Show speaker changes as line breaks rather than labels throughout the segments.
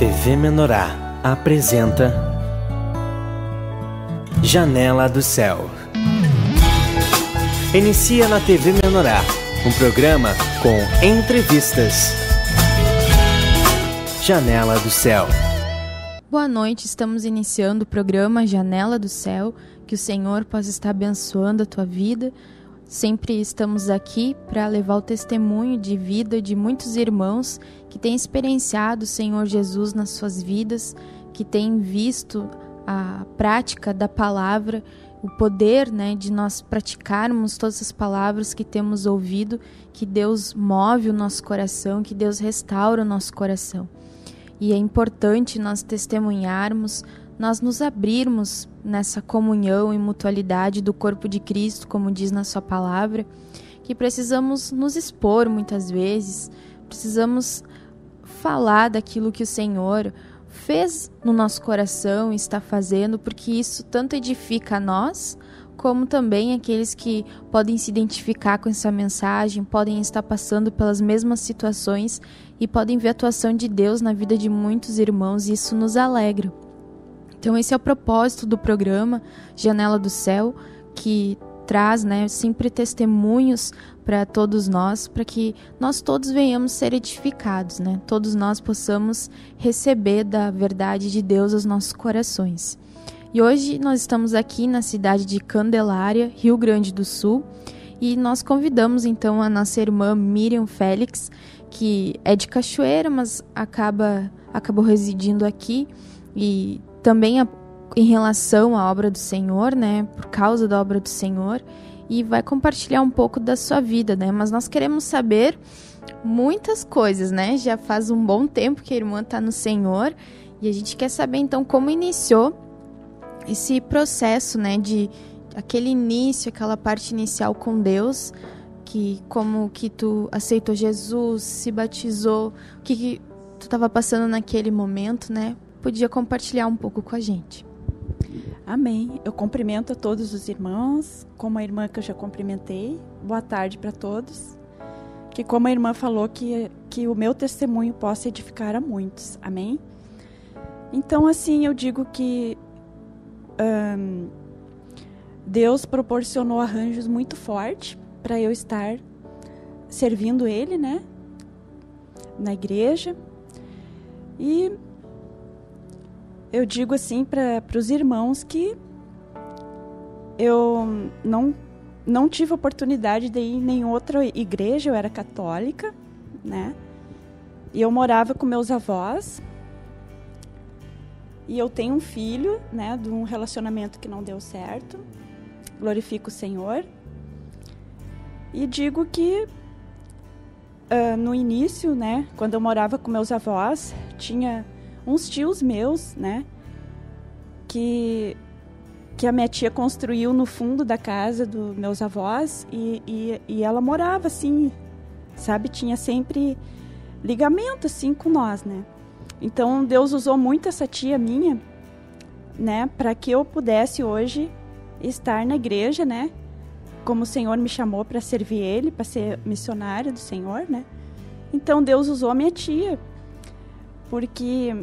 TV Menorá apresenta Janela do Céu. Inicia na TV Menorá, um programa com entrevistas. Janela do Céu.
Boa noite, estamos iniciando o programa Janela do Céu. Que o Senhor possa estar abençoando a tua vida. Sempre estamos aqui para levar o testemunho de vida de muitos irmãos que têm experienciado o Senhor Jesus nas suas vidas, que têm visto a prática da palavra, o poder, de nós praticarmos todas as palavras que temos ouvido, que Deus move o nosso coração, que Deus restaura o nosso coração. E é importante nós testemunharmos, nós nos abrirmos nessa comunhão e mutualidade do corpo de Cristo, como diz na sua palavra, que precisamos nos expor muitas vezes, precisamos falar daquilo que o Senhor fez no nosso coração e está fazendo, porque isso tanto edifica a nós, como também aqueles que podem se identificar com essa mensagem, podem estar passando pelas mesmas situações e podem ver a atuação de Deus na vida de muitos irmãos, e isso nos alegra. Então esse é o propósito do programa Janela do Céu, que traz sempre testemunhos para todos nós, para que nós todos venhamos ser edificados, todos nós possamos receber da verdade de Deus aos nossos corações. E hoje nós estamos aqui na cidade de Candelária, Rio Grande do Sul, e nós convidamos então a nossa irmã Miriam Félix, que é de Cachoeira, mas acabou residindo aqui, e também em relação à obra do Senhor, por causa da obra do Senhor, e vai compartilhar um pouco da sua vida, mas nós queremos saber muitas coisas, Já faz um bom tempo que a irmã está no Senhor, e a gente quer saber então como iniciou esse processo, de aquele início, aquela parte inicial com Deus, como que tu aceitou Jesus, se batizou, o que tu estava passando naquele momento, Podia compartilhar um pouco com a gente.
Amém. Eu cumprimento a todos os irmãos, como a irmã que eu já cumprimentei. Boa tarde para todos. Que como a irmã falou, que o meu testemunho possa edificar a muitos. Amém? Então, assim, eu digo que Deus proporcionou arranjos muito fortes para eu estar servindo Ele, na igreja. E eu digo assim para os irmãos que eu não tive oportunidade de ir em nenhuma outra igreja, eu era católica, E eu morava com meus avós. E eu tenho um filho, de um relacionamento que não deu certo. Glorifico o Senhor. E digo que no início, quando eu morava com meus avós, tinha uns tios meus, que a minha tia construiu no fundo da casa dos meus avós, e ela morava assim, sabe, tinha sempre ligamento assim com nós, Então Deus usou muito essa tia minha, para que eu pudesse hoje estar na igreja, como o Senhor me chamou para servir Ele, para ser missionária do Senhor, Então Deus usou a minha tia, porque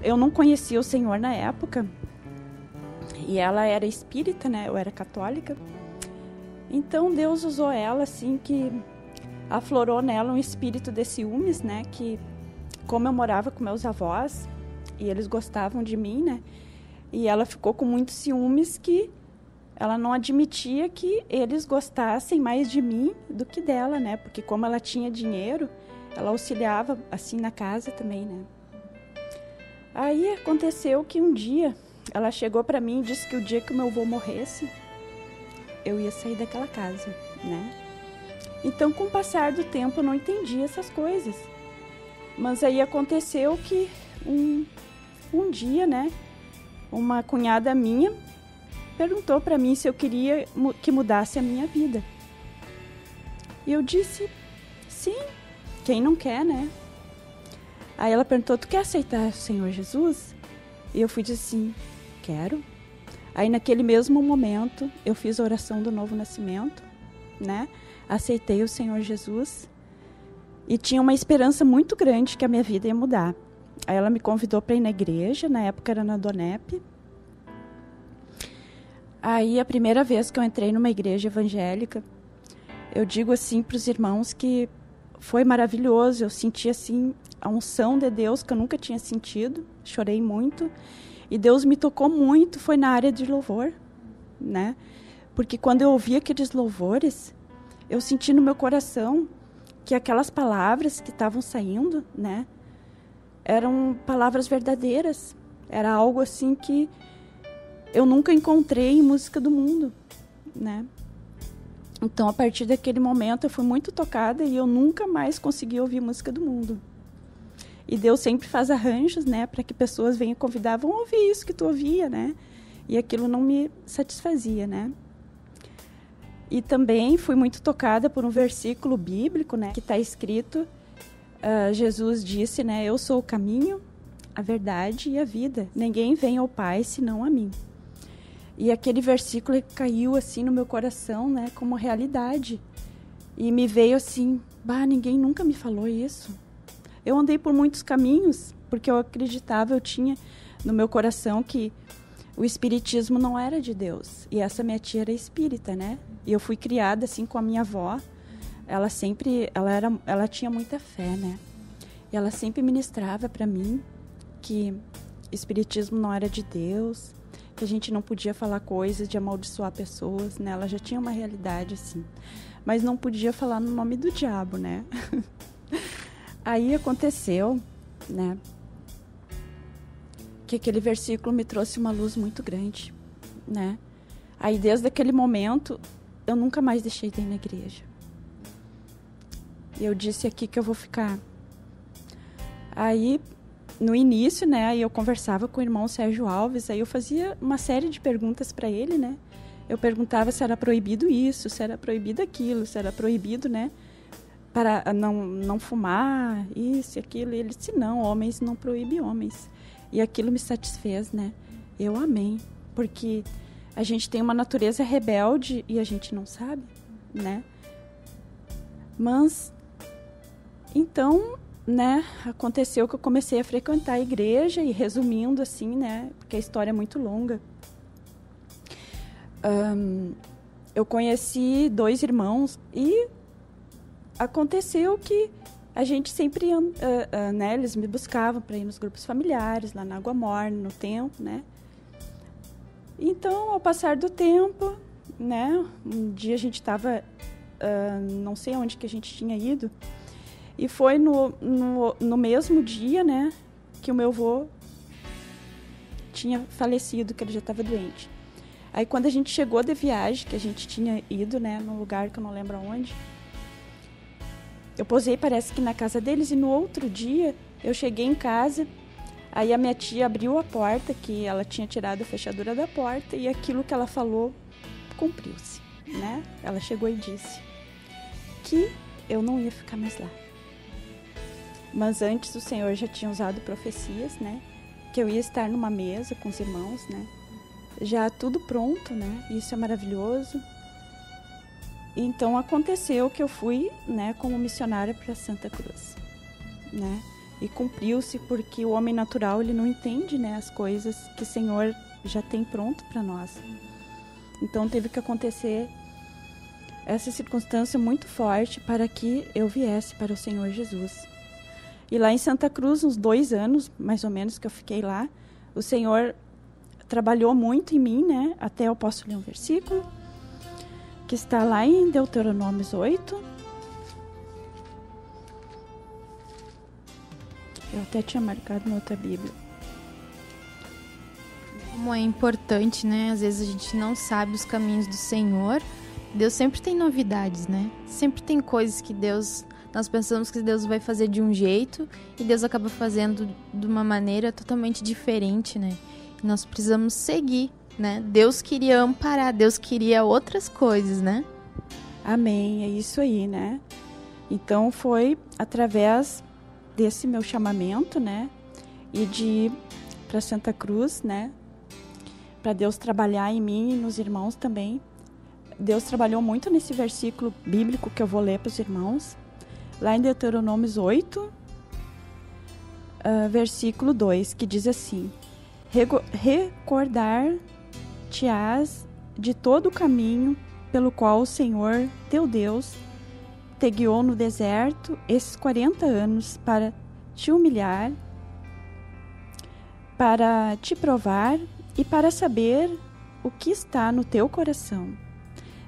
eu não conhecia o Senhor na época, e ela era espírita, eu era católica. Então Deus usou ela assim, que aflorou nela um espírito de ciúmes, que como eu morava com meus avós e eles gostavam de mim, e ela ficou com muitos ciúmes, que ela não admitia que eles gostassem mais de mim do que dela, porque como ela tinha dinheiro, ela auxiliava assim na casa também, Aí aconteceu que um dia ela chegou para mim e disse que o dia que o meu avô morresse, eu ia sair daquela casa, Então, com o passar do tempo, eu não entendi essas coisas. Mas aí aconteceu que um dia, uma cunhada minha perguntou para mim se eu queria que mudasse a minha vida. E eu disse, sim, quem não quer, Aí ela perguntou, tu quer aceitar o Senhor Jesus? E eu fui dizer assim, quero. Aí naquele mesmo momento, eu fiz a oração do novo nascimento, Aceitei o Senhor Jesus e tinha uma esperança muito grande que a minha vida ia mudar. Aí ela me convidou para ir na igreja, na época era na Donep. Aí a primeira vez que eu entrei numa igreja evangélica, eu digo assim para os irmãos que foi maravilhoso. Eu senti assim a unção de Deus que eu nunca tinha sentido. Chorei muito. E Deus me tocou muito, foi na área de louvor, né? Porque quando eu ouvi aqueles louvores, eu senti no meu coração que aquelas palavras que estavam saindo, né, eram palavras verdadeiras. Era algo assim que eu nunca encontrei em música do mundo, né? Então, a partir daquele momento, eu fui muito tocada e eu nunca mais consegui ouvir música do mundo. E Deus sempre faz arranjos, né, para que pessoas venham convidar, vão ouvir isso que tu ouvia, né? E aquilo não me satisfazia, né? E também fui muito tocada por um versículo bíblico, né, que está escrito, Jesus disse, né, eu sou o caminho, a verdade e a vida. Ninguém vem ao Pai senão a mim. E aquele versículo caiu assim no meu coração, né, como realidade. E me veio assim, ninguém nunca me falou isso. Eu andei por muitos caminhos, porque eu acreditava, eu tinha no meu coração que o espiritismo não era de Deus. E essa minha tia era espírita, né? E eu fui criada assim com a minha avó. Ela tinha muita fé, né? E ela sempre ministrava para mim que espiritismo não era de Deus, que a gente não podia falar coisas de amaldiçoar pessoas, né? Ela já tinha uma realidade assim. Mas não podia falar no nome do diabo, né? Aí aconteceu, né, que aquele versículo me trouxe uma luz muito grande, né? Aí desde aquele momento eu nunca mais deixei de ir na igreja. E eu disse aqui que eu vou ficar. Aí no início, né, aí eu conversava com o irmão Sérgio Alves, aí eu fazia uma série de perguntas para ele, né? Eu perguntava se era proibido isso, se era proibido aquilo, se era proibido, né, para não fumar, isso e aquilo. E ele disse, não, homens não proíbe homens. E aquilo me satisfez, né? Eu amei, porque a gente tem uma natureza rebelde e a gente não sabe, né? Mas, então, né, aconteceu que eu comecei a frequentar a igreja e resumindo assim, né, porque a história é muito longa. Eu conheci 2 irmãos e aconteceu que a gente sempre, né, eles me buscavam para ir nos grupos familiares, lá na Água Morna, no templo, né. Então, ao passar do tempo, né, um dia a gente estava, não sei onde que a gente tinha ido, e foi no mesmo dia, né, que o meu avô tinha falecido, que ele já estava doente. Aí, quando a gente chegou de viagem, que a gente tinha ido, né, num lugar que eu não lembro aonde, eu posei, parece que na casa deles, e no outro dia eu cheguei em casa, aí a minha tia abriu a porta, que ela tinha tirado a fechadura da porta, e aquilo que ela falou cumpriu-se, né? Ela chegou e disse que eu não ia ficar mais lá. Mas antes o Senhor já tinha usado profecias, né? Que eu ia estar numa mesa com os irmãos, né? Já tudo pronto, né? Isso é maravilhoso. Então aconteceu que eu fui, né, como missionária para Santa Cruz, né? E cumpriu-se, porque o homem natural, ele não entende, né, as coisas que o Senhor já tem pronto para nós. Então teve que acontecer essa circunstância muito forte para que eu viesse para o Senhor Jesus. E lá em Santa Cruz, uns 2 anos, mais ou menos, que eu fiquei lá, o Senhor trabalhou muito em mim, né? Até eu posso ler um versículo que está lá em Deuteronômios 8. Eu até tinha marcado na outra Bíblia.
Como é importante, né? Às vezes a gente não sabe os caminhos do Senhor. Deus sempre tem novidades, né? Sempre tem coisas que nós pensamos que Deus vai fazer de um jeito e Deus acaba fazendo de uma maneira totalmente diferente, né? E nós precisamos seguir, né? Deus queria amparar, Deus queria outras coisas, né?
Amém, é isso aí, né? Então foi através desse meu chamamento, né? E de ir para Santa Cruz, né? Para Deus trabalhar em mim e nos irmãos também. Deus trabalhou muito nesse versículo bíblico que eu vou ler para os irmãos. Lá em Deuteronômios 8, versículo 2, que diz assim: recordar-te-ás de todo o caminho pelo qual o Senhor, teu Deus, te guiou no deserto esses 40 anos para te humilhar, para te provar e para saber o que está no teu coração,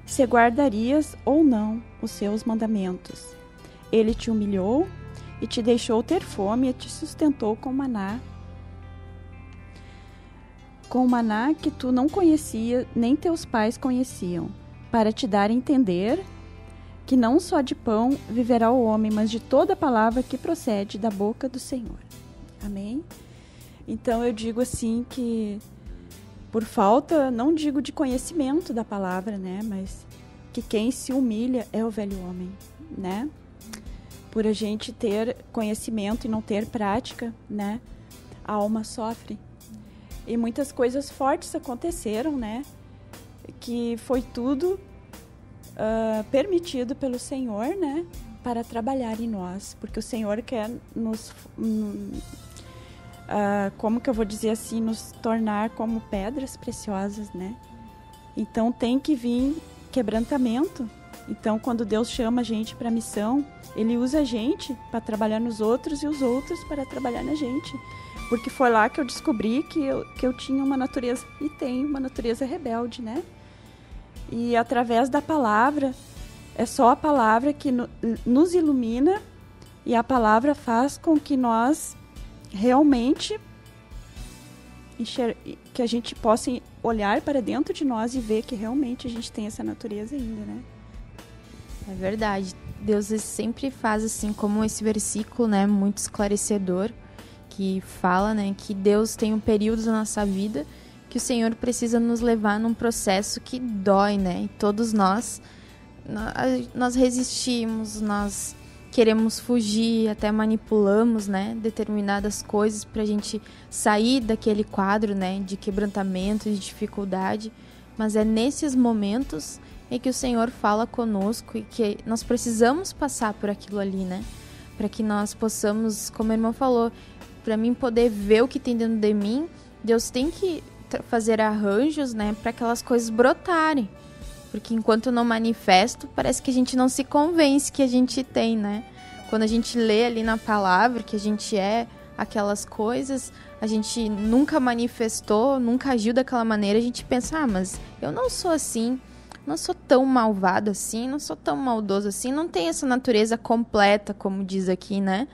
se guardarias ou não os seus mandamentos. Ele te humilhou e te deixou ter fome e te sustentou com maná que tu não conhecia, nem teus pais conheciam, para te dar a entender que não só de pão viverá o homem, mas de toda palavra que procede da boca do Senhor. Amém? Então eu digo assim que, por falta, não digo de conhecimento da palavra, né? Mas que quem se humilha é o velho homem, né? Por a gente ter conhecimento e não ter prática, né? A alma sofre. E muitas coisas fortes aconteceram, né? Que foi tudo permitido pelo Senhor, né? Para trabalhar em nós. Porque o Senhor quer nos... como que eu vou dizer assim? Nos tornar como pedras preciosas, né? Então tem que vir quebrantamento. Então quando Deus chama a gente para a missão, Ele usa a gente para trabalhar nos outros e os outros para trabalhar na gente. Porque foi lá que eu descobri que eu tinha uma natureza, e tenho uma natureza rebelde, né? E através da palavra, é só a palavra que nos ilumina, e a palavra faz com que nós realmente, que a gente possa olhar para dentro de nós e ver que realmente a gente tem essa natureza ainda, né?
É verdade. Deus sempre faz assim, como esse versículo, né, muito esclarecedor, que fala, né, que Deus tem um período da nossa vida que o Senhor precisa nos levar num processo que dói, né? E todos nós resistimos, nós queremos fugir, até manipulamos, né, determinadas coisas pra gente sair daquele quadro, né, de quebrantamento, de dificuldade. Mas é nesses momentos em que o Senhor fala conosco e que nós precisamos passar por aquilo ali, né? Para que nós possamos, como a irmã falou, para mim poder ver o que tem dentro de mim, Deus tem que fazer arranjos, né, para aquelas coisas brotarem. Porque enquanto eu não manifesto, parece que a gente não se convence que a gente tem, né? Quando a gente lê ali na palavra que a gente é aquelas coisas, a gente nunca manifestou, nunca agiu daquela maneira, a gente pensa, mas eu não sou assim, não sou tão malvado assim, não sou tão maldoso assim, não tenho essa natureza completa, como diz aqui, né?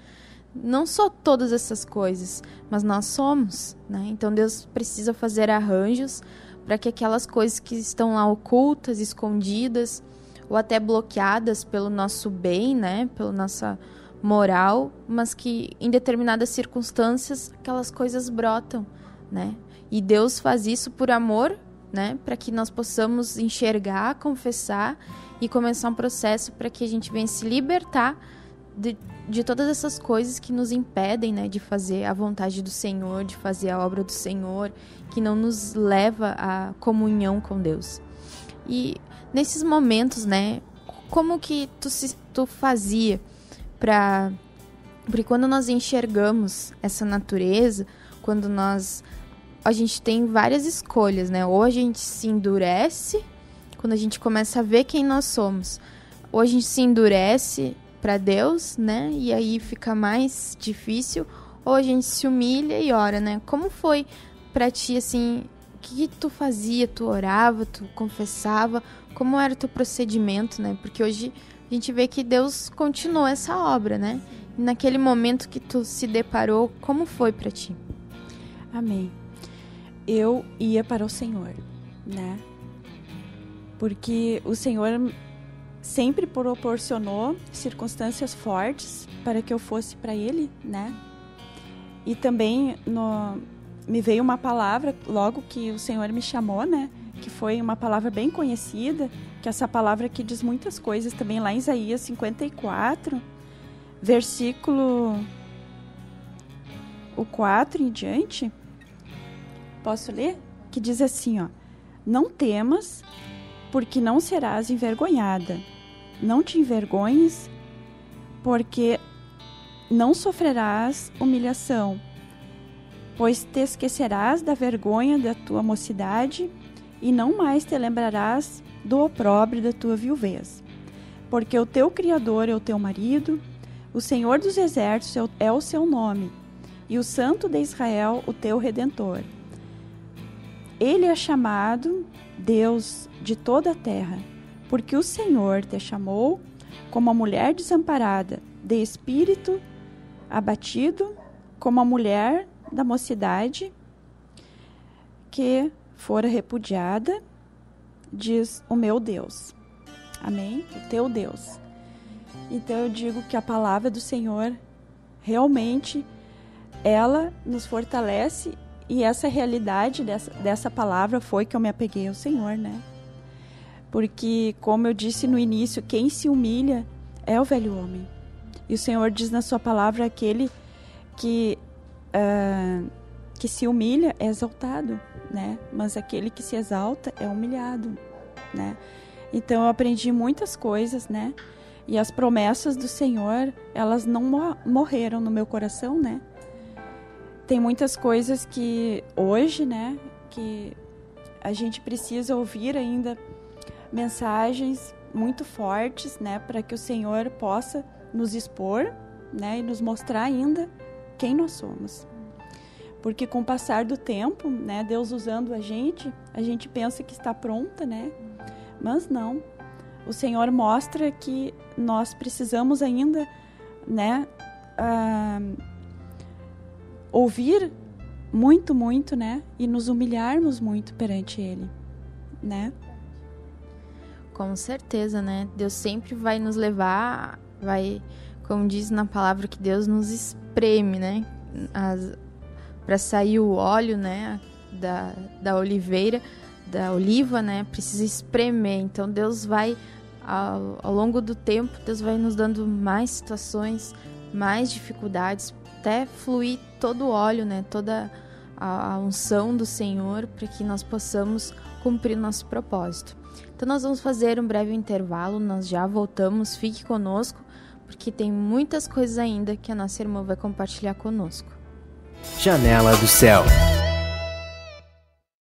Não sou todas essas coisas, mas nós somos, né? Então Deus precisa fazer arranjos para que aquelas coisas que estão lá ocultas, escondidas, ou até bloqueadas pelo nosso bem, né? Pela nossa moral, mas que em determinadas circunstâncias aquelas coisas brotam, né? E Deus faz isso por amor, né? Para que nós possamos enxergar, confessar e começar um processo para que a gente venha se libertar de todas essas coisas que nos impedem, né, de fazer a vontade do Senhor, de fazer a obra do Senhor, que não nos leva à comunhão com Deus. E nesses momentos, né, como que tu fazia para... Porque quando nós enxergamos essa natureza, quando a gente tem várias escolhas, né? Ou a gente se endurece, quando a gente começa a ver quem nós somos, ou a gente se endurece para Deus, né? E aí fica mais difícil, ou a gente se humilha e ora, né? Como foi para ti, assim, o que tu fazia? Tu orava, tu confessava? Como era o teu procedimento, né? Porque hoje a gente vê que Deus continuou essa obra, né? E naquele momento que tu se deparou, como foi para ti?
Amém. Eu ia para o Senhor, né? Porque o Senhor sempre proporcionou circunstâncias fortes para que eu fosse para Ele, né? E também me veio uma palavra logo que o Senhor me chamou, né? Que foi uma palavra bem conhecida, que essa palavra aqui diz muitas coisas também lá em Isaías 54, versículo o 4 em diante. Posso ler? Que diz assim, ó: não temas, porque não serás envergonhada. Não te envergonhes, porque não sofrerás humilhação, pois te esquecerás da vergonha da tua mocidade e não mais te lembrarás do opróbrio da tua viuvez. Porque o teu Criador é o teu marido, o Senhor dos Exércitos é o seu nome, e o Santo de Israel o teu Redentor. Ele é chamado Deus de toda a terra, porque o Senhor te chamou como a mulher desamparada, de espírito abatido, como a mulher da mocidade que fora repudiada, diz o meu Deus. Amém? O teu Deus. Então eu digo que a palavra do Senhor realmente ela nos fortalece, e essa realidade dessa palavra foi que eu me apeguei ao Senhor, né? Porque, como eu disse no início, quem se humilha é o velho homem. E o Senhor diz na sua palavra, aquele que se humilha é exaltado, né? Mas aquele que se exalta é humilhado, né? Então eu aprendi muitas coisas, né? E as promessas do Senhor, elas não morreram no meu coração, né? Tem muitas coisas que hoje, né, que a gente precisa ouvir ainda mensagens muito fortes, né, para que o Senhor possa nos expor, né, e nos mostrar ainda quem nós somos. Porque com o passar do tempo, né, Deus usando a gente pensa que está pronta, né, mas não. O Senhor mostra que nós precisamos ainda, né, ouvir muito, muito, né? E nos humilharmos muito perante Ele, né?
Com certeza, né? Deus sempre vai nos levar, como diz na palavra, que Deus nos espreme, né? Para sair o óleo, né? Da oliveira, da oliva, né? Precisa espremer. Então Deus vai, ao longo do tempo, Deus vai nos dando mais situações, mais dificuldades, até fluir todo o óleo, né? Toda a unção do Senhor, para que nós possamos cumprir nosso propósito. Então nós vamos fazer um breve intervalo, nós já voltamos, fique conosco, porque tem muitas coisas ainda que a nossa irmã vai compartilhar conosco.
Janela do Céu.